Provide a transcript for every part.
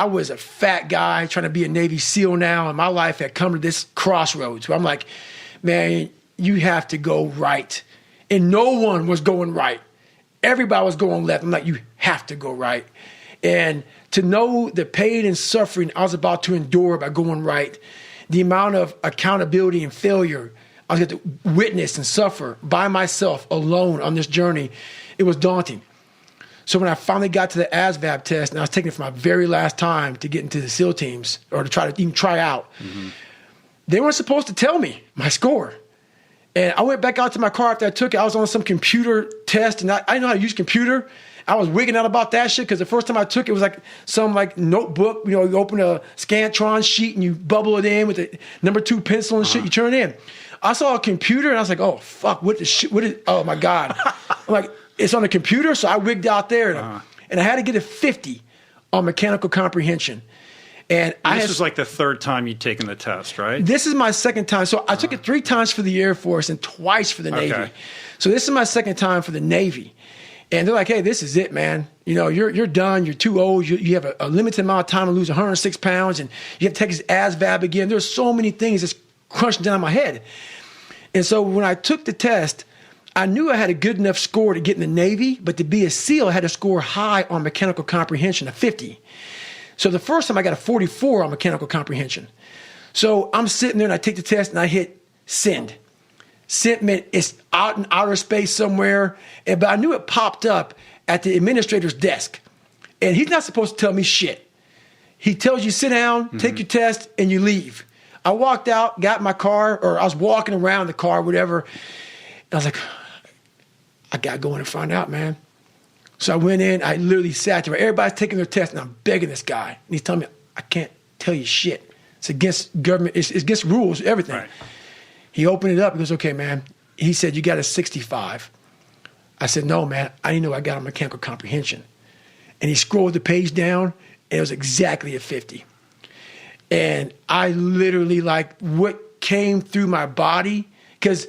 I was a fat guy trying to be a Navy SEAL now, and my life had come to this crossroads where I'm like, man, you have to go right. And no one was going right. Everybody was going left. I'm like, you have to go right. And to know the pain and suffering I was about to endure by going right, the amount of accountability and failure I was going to witness and suffer by myself alone on this journey, it was daunting. So when I finally got to the ASVAB test, and I was taking it for my very last time to get into the SEAL teams or to try to even try out, they weren't supposed to tell me my score. And I went back out to my car after I took it. I was on some computer test, and I didn't know how to use computer. I was wigging out about that shit because the first time I took it was like some like notebook. You know, you open a Scantron sheet and you bubble it in with the number 2 pencil and shit. You turn it in. I saw a computer and I was like, oh fuck, what the shit? What is? Oh my god! I'm like, it's on the computer, so I wigged out there and I had to get a 50 on mechanical comprehension. And this was like the third time you'd taken the test, right? This is my second time. So I took it 3 times for the Air Force and twice for the Navy. So this is my second time for the Navy. And they're like, hey, this is it, man. You know, you're done. You're too old. You have a limited amount of time to lose 106 pounds, and you have to take his ASVAB again. There's so many things that's crunching down my head. And so when I took the test, I knew I had a good enough score to get in the Navy, but to be a SEAL, I had to score high on mechanical comprehension, a 50. So the first time I got a 44 on mechanical comprehension. So I'm sitting there and I take the test and I hit send. Send meant it's out in outer space somewhere, but I knew it popped up at the administrator's desk. And he's not supposed to tell me shit. He tells you sit down, take your test, and you leave. I walked out, got in my car, or I was walking around the car, whatever. And I was like, I got to go in and find out, man. So I went in, I literally sat there. Everybody's taking their test, and I'm begging this guy. And he's telling me, I can't tell you shit. It's against government, it's against rules, everything. Right. He opened it up. He goes, okay, man. He said, you got a 65. I said, no, man. I didn't know I got a mechanical comprehension. And he scrolled the page down, and it was exactly a 50. And I literally, like, what came through my body, because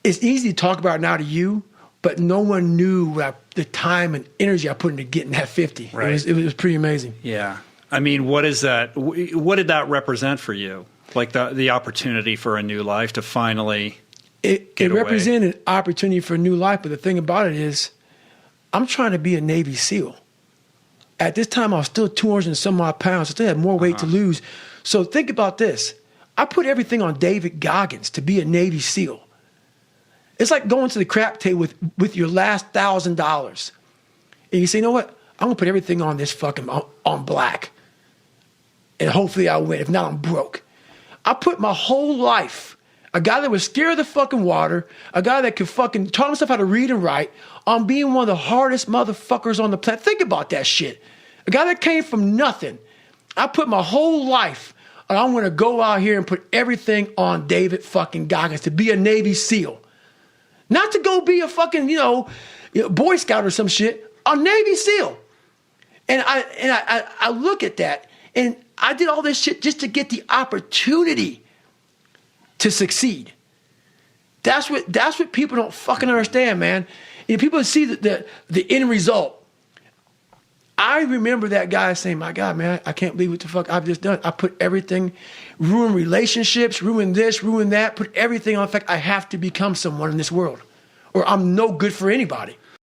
it's easy to talk about now to you, but no one knew the time and energy I put into getting that 50. Right. It was pretty amazing. Yeah. I mean, what is that? What did that represent for you? Like the opportunity for a new life to finally get away? It represented an opportunity for a new life, but the thing about it is I'm trying to be a Navy SEAL. At this time, I was still 200 and some odd pounds. I still had more weight to lose. So think about this. I put everything on David Goggins to be a Navy SEAL. It's like going to the crap table with your last $1,000. And you say, you know what? I'm going to put everything on this fucking, on black. And hopefully I'll win. If not, I'm broke. I put my whole life, a guy that was scared of the fucking water, a guy that could fucking taught himself how to read and write, on being one of the hardest motherfuckers on the planet. Think about that shit. A guy that came from nothing. I put my whole life, and I'm going to go out here and put everything on David fucking Goggins to be a Navy SEAL. Not to go be a fucking, Boy Scout or some shit. A Navy SEAL. And I look at that, and I did all this shit just to get the opportunity to succeed. That's what people don't fucking understand, man. People see the end result. I remember that guy saying, my God, man, I can't believe what the fuck I've just done. I put everything, ruin relationships, ruin this, ruin that, put everything on. In fact, I have to become someone in this world, or I'm no good for anybody.